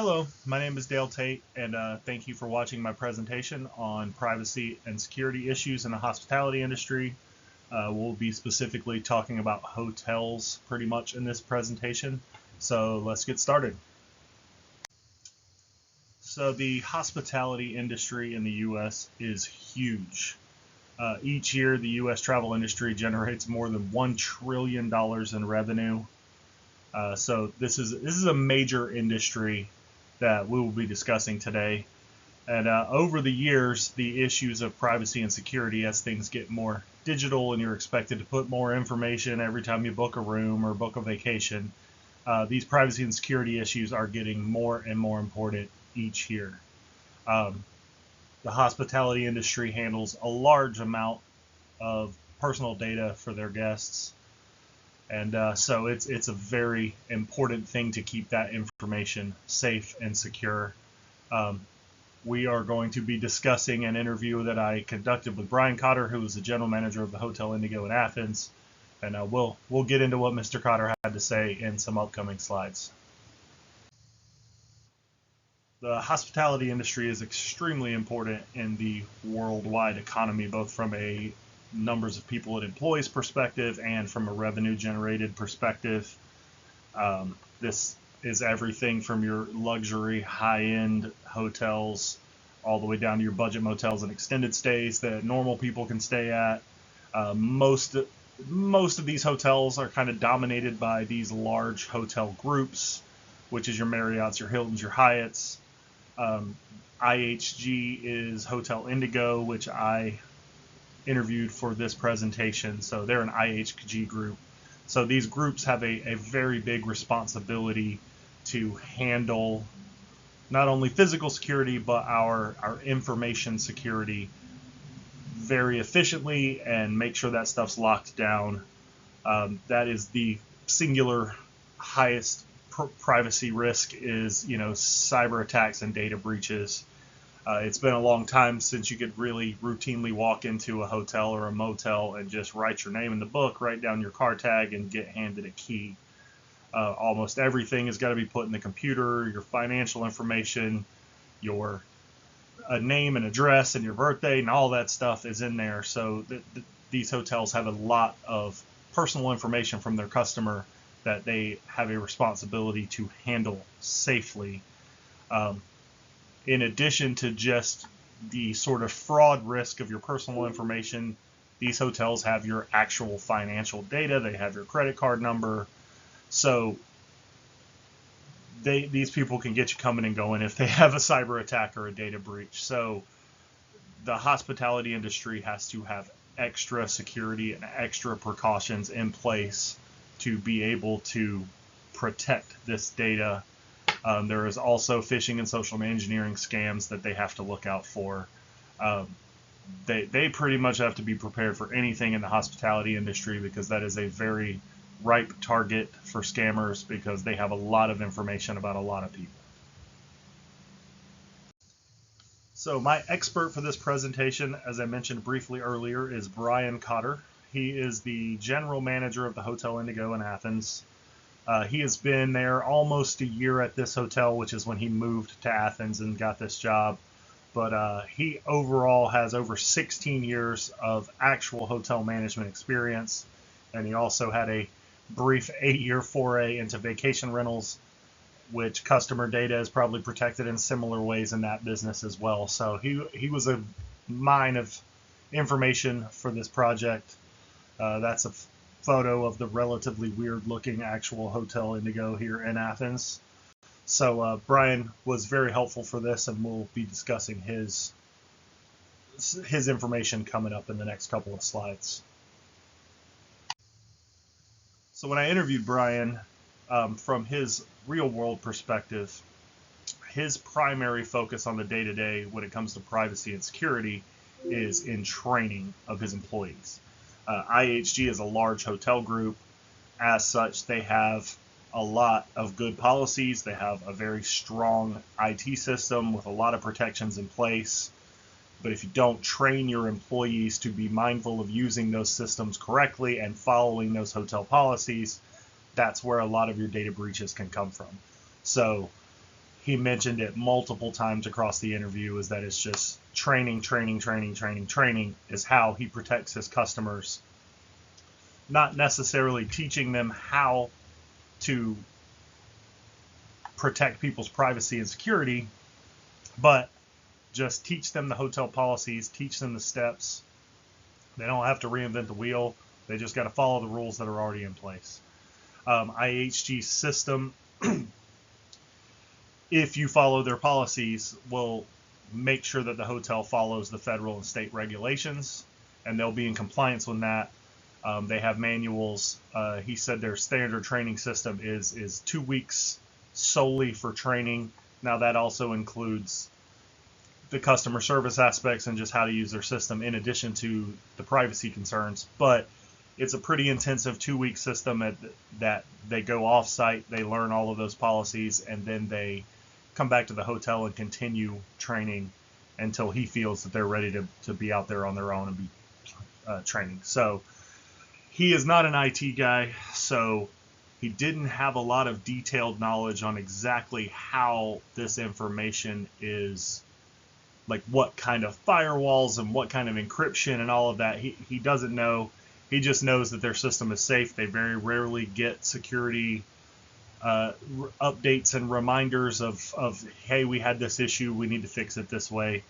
Hello, my name is Dale Tate, and thank you for watching my presentation on privacy and security issues in the hospitality industry. We'll be specifically talking about hotels pretty much in this presentation, so let's get started. So the hospitality industry in the U.S. is huge. Each year, the U.S. travel industry generates more than $1 trillion in revenue. So this is a major industry that we will be discussing today. And over the years, the issues of privacy and security, as things get more digital and you're expected to put more information every time you book a room or book a vacation, these privacy and security issues are getting more and more important each year. The hospitality industry handles a large amount of personal data for their guests. And so it's a very important thing to keep that information safe and secure. We are going to be discussing an interview that I conducted with Brian Cotter, who is the general manager of the Hotel Indigo in Athens. And we'll get into what Mr. Cotter had to say in some upcoming slides. The hospitality industry is extremely important in the worldwide economy, both from a numbers of people it employs perspective and from a revenue generated perspective. This is everything from your luxury high-end hotels all the way down to your budget motels and extended stays that normal people can stay at. Most of these hotels are kind of dominated by these large hotel groups, which is your Marriotts, your Hiltons, your Hyatts. IHG is Hotel Indigo, which I interviewed for this presentation. So they're an IHG group. So these groups have a very big responsibility to handle not only physical security, but our information security very efficiently and make sure that stuff's locked down. That is the singular highest privacy risk is, cyber attacks and data breaches. It's been a long time since you could really routinely walk into a hotel or a motel and just write your name in the book, write down your car tag, and get handed a key. Almost everything has got to be put in the computer, your financial information, your name and address and your birthday, and all that stuff is in there. So these hotels have a lot of personal information from their customer that they have a responsibility to handle safely. In addition to just the sort of fraud risk of your personal information, these hotels have your actual financial data. They have your credit card number. So these people can get you coming and going if they have a cyber attack or a data breach. So the hospitality industry has to have extra security and extra precautions in place to be able to protect this data. There is also phishing and social engineering scams that they have to look out for. They pretty much have to be prepared for anything in the hospitality industry because that is a very ripe target for scammers because they have a lot of information about a lot of people. So my expert for this presentation, as I mentioned briefly earlier, is Brian Cotter. He is the general manager of the Hotel Indigo in Athens. He has been there almost a year at this hotel, which is when he moved to Athens and got this job. But he overall has over 16 years of actual hotel management experience. And he also had a brief 8-year foray into vacation rentals, which customer data is probably protected in similar ways in that business as well. So he was a mine of information for this project. That's a photo of the relatively weird looking actual Hotel Indigo here in Athens. So Brian was very helpful for this, and we'll be discussing his information coming up in the next couple of slides. So when I interviewed Brian, from his real world perspective, his primary focus on the day-to-day when it comes to privacy and security is in training of his employees. IHG is a large hotel group. As such, they have a lot of good policies. They have a very strong IT system with a lot of protections in place. But if you don't train your employees to be mindful of using those systems correctly and following those hotel policies, that's where a lot of your data breaches can come from. So he mentioned it multiple times across the interview, is that it's just training is how he protects his customers, not necessarily teaching them how to protect people's privacy and security, but just teach them the hotel policies, teach them the steps. They don't have to reinvent the wheel. They just got to follow the rules that are already in place. IHG's system, if you follow their policies, will make sure that the hotel follows the federal and state regulations, and they'll be in compliance with that. They have manuals. He said their standard training system is 2 weeks solely for training. Now that also includes the customer service aspects and just how to use their system in addition to the privacy concerns. But it's a pretty intensive 2-week system that they go off site, they learn all of those policies, and then they come back to the hotel and continue training until he feels that they're ready to be out there on their own and be training. So he is not an IT guy, so he didn't have a lot of detailed knowledge on exactly how this information is, like what kind of firewalls and what kind of encryption and all of that. He doesn't know. He just knows that their system is safe. They very rarely get security updates and reminders of, hey, we had this issue, we need to fix it this way.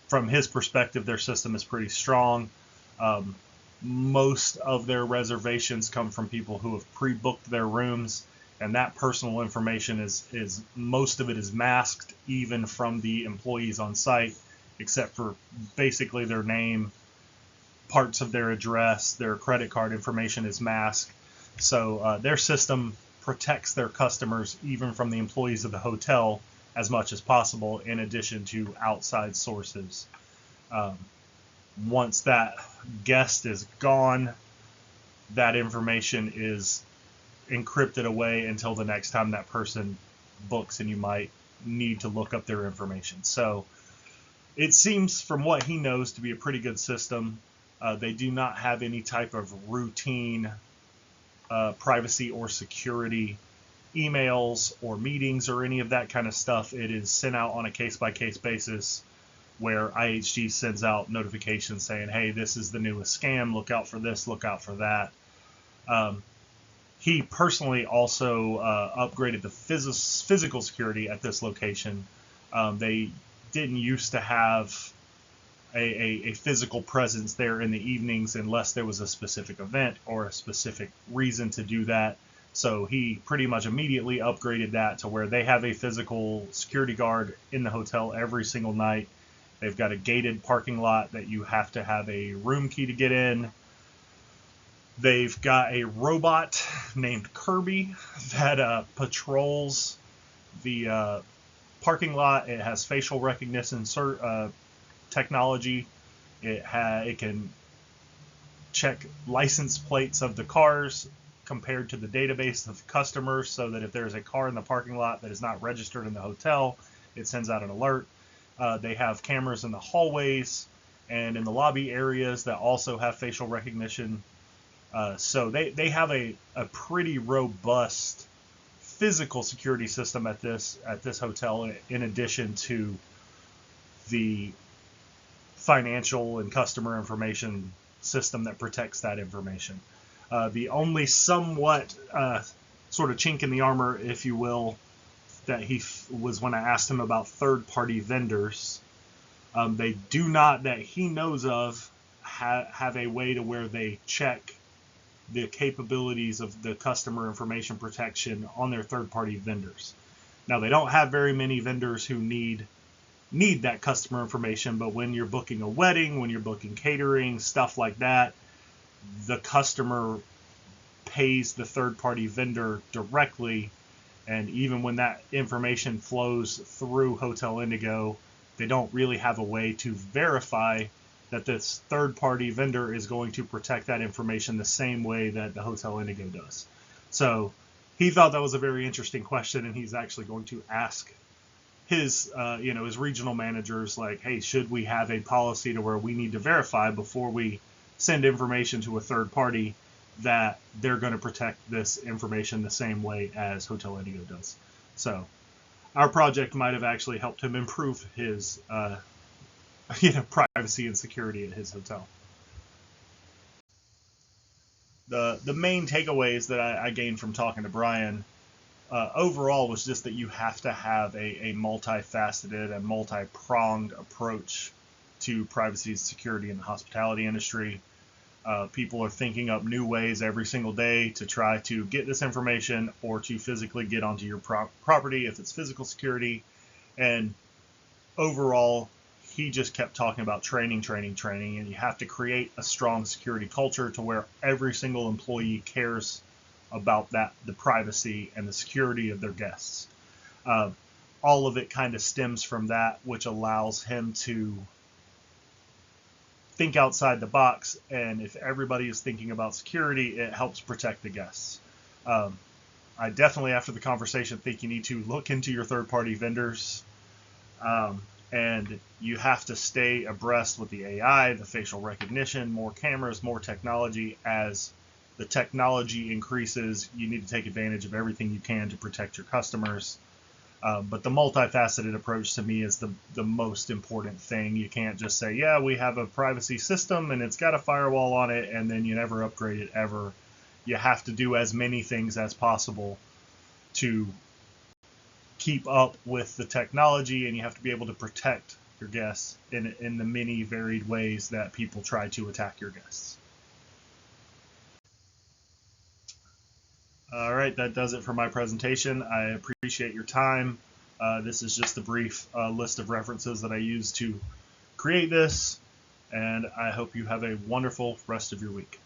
From his perspective, their system is pretty strong. Most of their reservations come from people who have pre-booked their rooms, and that personal information is most of it is masked even from the employees on site, except for basically their name, parts of their address, their credit card information is masked. So their system protects their customers even from the employees of the hotel as much as possible, in addition to outside sources. Once that guest is gone, that information is encrypted away until the next time that person books, and you might need to look up their information. So it seems, from what he knows, to be a pretty good system. They do not have any type of routine privacy or security emails or meetings or any of that kind of stuff. It is sent out on a case-by-case basis, where IHG sends out notifications saying, hey, this is the newest scam, look out for this, look out for that. He personally also upgraded the physical security at this location. They didn't used to have a physical presence there in the evenings unless there was a specific event or a specific reason to do that. So he pretty much immediately upgraded that to where they have a physical security guard in the hotel every single night. They've got a gated parking lot that you have to have a room key to get in. They've got a robot named Kirby that patrols the parking lot. It has facial recognition technology. It can check license plates of the cars compared to the database of customers, so that if there's a car in the parking lot that is not registered in the hotel, it sends out an alert. They have cameras in the hallways and in the lobby areas that also have facial recognition. So they have a pretty robust physical security system at this hotel, in addition to the financial and customer information system that protects that information. The only somewhat sort of chink in the armor, if you will, that was when I asked him about third-party vendors. They do not, that he knows of, have a way to where they check the capabilities of the customer information protection on their third-party vendors. Now, they don't have very many vendors who need that customer information, but when you're booking a wedding, when you're booking catering, stuff like that, the customer pays the third-party vendor directly. And even when that information flows through Hotel Indigo, they don't really have a way to verify that this third-party vendor is going to protect that information the same way that the Hotel Indigo does. So he thought that was a very interesting question, and he's actually going to ask his regional managers, like, hey, should we have a policy to where we need to verify before we send information to a third party that they're going to protect this information the same way as Hotel Indigo does. So our project might have actually helped him improve his privacy and security at his hotel. The main takeaways that I gained from talking to Brian overall was just that you have to have a multifaceted and multi-pronged approach to privacy and security in the hospitality industry. People are thinking up new ways every single day to try to get this information or to physically get onto your property if it's physical security. And overall, he just kept talking about training, and you have to create a strong security culture to where every single employee cares about the privacy and the security of their guests. All of it kind of stems from that, which allows him to think outside the box, and if everybody is thinking about security, it helps protect the guests. I definitely, after the conversation, think you need to look into your third-party vendors, and you have to stay abreast with the AI, the facial recognition, more cameras, more technology. As the technology increases, you need to take advantage of everything you can to protect your customers. But the multifaceted approach to me is the most important thing. You can't just say, yeah, we have a privacy system and it's got a firewall on it, and then you never upgrade it ever. You have to do as many things as possible to keep up with the technology, and you have to be able to protect your guests in the many varied ways that people try to attack your guests. All right, that does it for my presentation. I appreciate your time. This is just a brief list of references that I used to create this, and I hope you have a wonderful rest of your week.